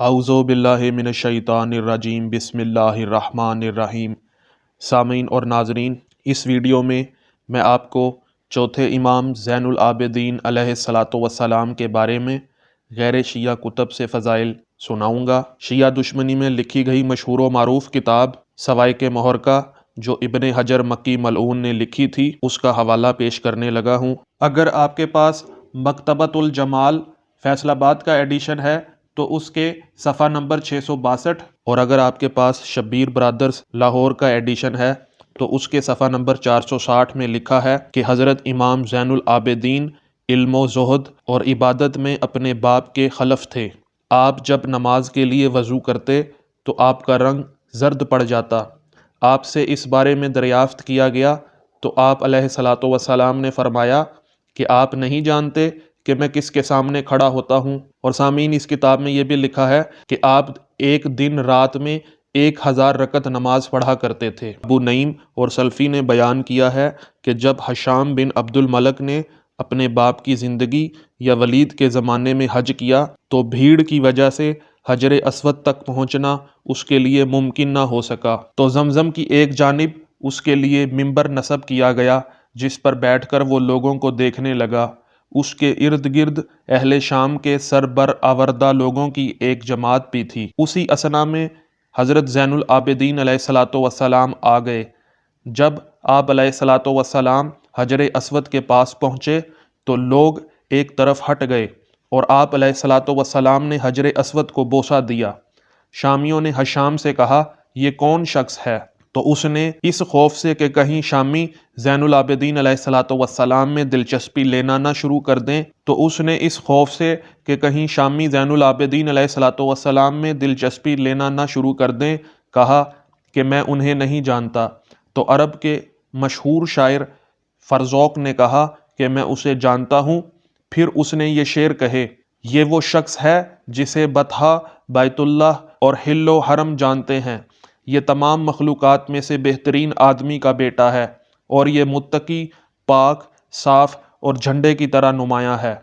اعوذ باللہ من الشیطان الرجیم بسم اللہ الرحمن الرحیم۔ سامعین اور ناظرین، اس ویڈیو میں آپ کو چوتھے امام زین العابدین علیہ الصلاۃ والسلام کے بارے میں غیر شیعہ کتب سے فضائل سناؤں گا۔ شیعہ دشمنی میں لکھی گئی مشہور و معروف کتاب سوائق محرقہ جو ابن حجر مکی ملعون نے لکھی تھی، اس کا حوالہ پیش کرنے لگا ہوں۔ اگر آپ کے پاس مکتبۃ الجمال فیصل آباد کا ایڈیشن ہے تو اس کے صفحہ نمبر 662، اور اگر آپ کے پاس شبیر برادرز لاہور کا ایڈیشن ہے تو اس کے صفحہ نمبر 460 میں لکھا ہے کہ حضرت امام زین العابدین علم و زہد اور عبادت میں اپنے باپ کے خلف تھے۔ آپ جب نماز کے لیے وضو کرتے تو آپ کا رنگ زرد پڑ جاتا۔ آپ سے اس بارے میں دریافت کیا گیا تو آپ علیہ الصلاۃ والسلام نے فرمایا کہ آپ نہیں جانتے کہ میں کس کے سامنے کھڑا ہوتا ہوں؟ اور سامعین، اس کتاب میں یہ بھی لکھا ہے کہ آپ ایک دن رات میں 1000 رکعت نماز پڑھا کرتے تھے۔ ابو نعیم اور سلفی نے بیان کیا ہے کہ جب حشام بن عبد الملک نے اپنے باپ کی زندگی یا ولید کے زمانے میں حج کیا تو بھیڑ کی وجہ سے حجر اسود تک پہنچنا اس کے لیے ممکن نہ ہو سکا، تو زمزم کی ایک جانب اس کے لیے ممبر نصب کیا گیا جس پر بیٹھ کر وہ لوگوں کو دیکھنے لگا۔ اس کے ارد گرد اہل شام کے سربر آوردہ لوگوں کی ایک جماعت بھی تھی۔ اسی اثنا میں حضرت زین العابدین علیہ الصلاۃ والسلام آ گئے۔ جب آپ علیہ الصلاۃ والسلام حجر اسود کے پاس پہنچے تو لوگ ایک طرف ہٹ گئے اور آپ علیہ الصلاۃ والسلام نے حجر اسود کو بوسہ دیا۔ شامیوں نے حشام سے کہا، یہ کون شخص ہے؟ تو اس نے اس خوف سے کہ کہیں شامی زین العابدین علیہ الصلاۃ والسلام میں دلچسپی لینا نہ شروع کر دیں، تو اس نے اس خوف سے کہ کہیں شامی زین العابدین علیہ الصلاۃ والسلام میں دلچسپی لینا نہ شروع کر دیں کہا کہ میں انہیں نہیں جانتا۔ تو عرب کے مشہور شاعر فرزوق نے کہا کہ میں اسے جانتا ہوں۔ پھر اس نے یہ شعر کہے، یہ وہ شخص ہے جسے بطحا بیت اللہ اور حل و حرم جانتے ہیں، یہ تمام مخلوقات میں سے بہترین آدمی کا بیٹا ہے اور یہ متقی، پاک، صاف اور جھنڈے کی طرح نمایاں ہے۔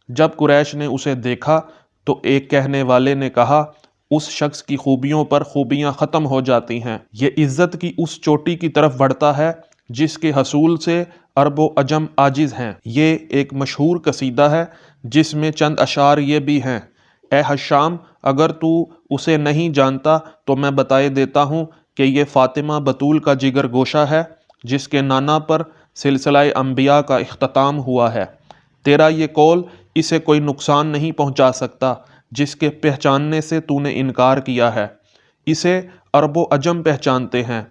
جب قریش نے اسے دیکھا تو ایک کہنے والے نے کہا، اس شخص کی خوبیوں پر خوبیاں ختم ہو جاتی ہیں، یہ عزت کی اس چوٹی کی طرف بڑھتا ہے جس کے حصول سے عرب و عجم عاجز ہیں۔ یہ ایک مشہور قصیدہ ہے جس میں چند اشعار یہ بھی ہیں، اے حشام اگر تو اسے نہیں جانتا تو میں بتائے دیتا ہوں کہ یہ فاطمہ بطول کا جگر گوشہ ہے جس کے نانا پر سلسلہ انبیاء کا اختتام ہوا ہے۔ تیرا یہ قول اسے کوئی نقصان نہیں پہنچا سکتا جس کے پہچاننے سے تو نے انکار کیا ہے، اسے عرب و عجم پہچانتے ہیں۔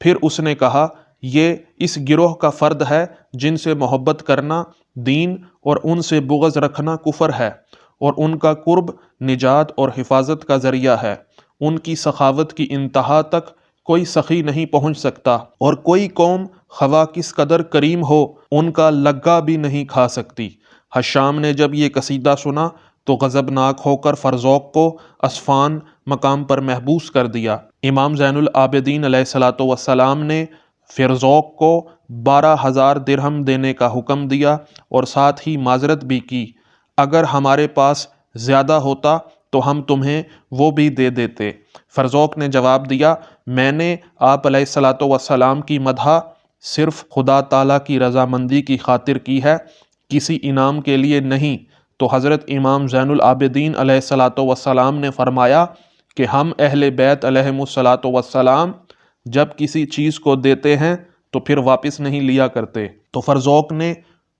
پھر اس نے کہا، یہ اس گروہ کا فرد ہے جن سے محبت کرنا دین اور ان سے بغض رکھنا کفر ہے، اور ان کا قرب نجات اور حفاظت کا ذریعہ ہے۔ ان کی سخاوت کی انتہا تک کوئی سخی نہیں پہنچ سکتا، اور کوئی قوم خواہ کس قدر کریم ہو ان کا لگا بھی نہیں کھا سکتی۔ حشام نے جب یہ قصیدہ سنا تو غضبناک ہو کر فرزوق کو اصفہان مقام پر محبوس کر دیا۔ امام زین العابدین علیہ الصلاۃ والسلام نے فرزوق کو 12,000 درہم دینے کا حکم دیا اور ساتھ ہی معذرت بھی کی، اگر ہمارے پاس زیادہ ہوتا تو ہم تمہیں وہ بھی دے دیتے۔ فرزوق نے جواب دیا، میں نے آپ علیہ الصلاۃ والسلام کی مدح صرف خدا تعالیٰ کی رضامندی کی خاطر کی ہے، کسی انعام کے لیے نہیں۔ تو حضرت امام زین العابدین علیہ الصلاۃ والسلام نے فرمایا کہ ہم اہل بیت علیہم الصلاۃ والسلام جب کسی چیز کو دیتے ہیں تو پھر واپس نہیں لیا کرتے۔ تو فرزوق نے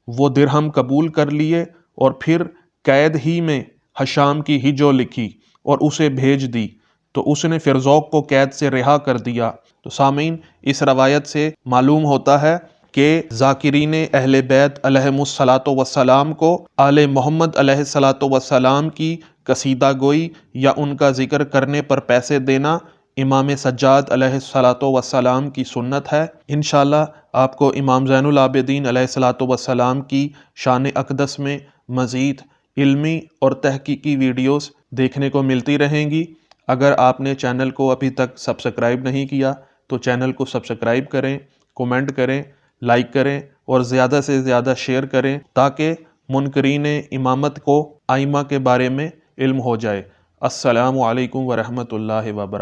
وہ درہم قبول کر لیے اور پھر قید ہی میں حشام کی ہجو لکھی اور اسے بھیج دی، تو اس نے فرزوق کو قید سے رہا کر دیا۔ تو سامعین، اس روایت سے معلوم ہوتا ہے کہ ذاکرین اہل بیت علیہم الصلاۃ والسلام کو آل محمد علیہ الصلاۃ والسلام کی قصیدہ گوئی یا ان کا ذکر کرنے پر پیسے دینا امام سجاد علیہ الصلاۃ والسلام کی سنت ہے۔ انشاءاللہ آپ کو امام زین العابدین علیہ الصلاۃ والسلام کی شان اقدس میں مزید علمی اور تحقیقی ویڈیوز دیکھنے کو ملتی رہیں گی۔ اگر آپ نے چینل کو ابھی تک سبسکرائب نہیں کیا تو چینل کو سبسکرائب کریں، کومنٹ کریں، لائک کریں اور زیادہ سے زیادہ شیئر کریں تاکہ منکرین امامت کو ائمہ کے بارے میں علم ہو جائے۔ السلام علیکم ورحمۃ اللہ وبرکاتہ۔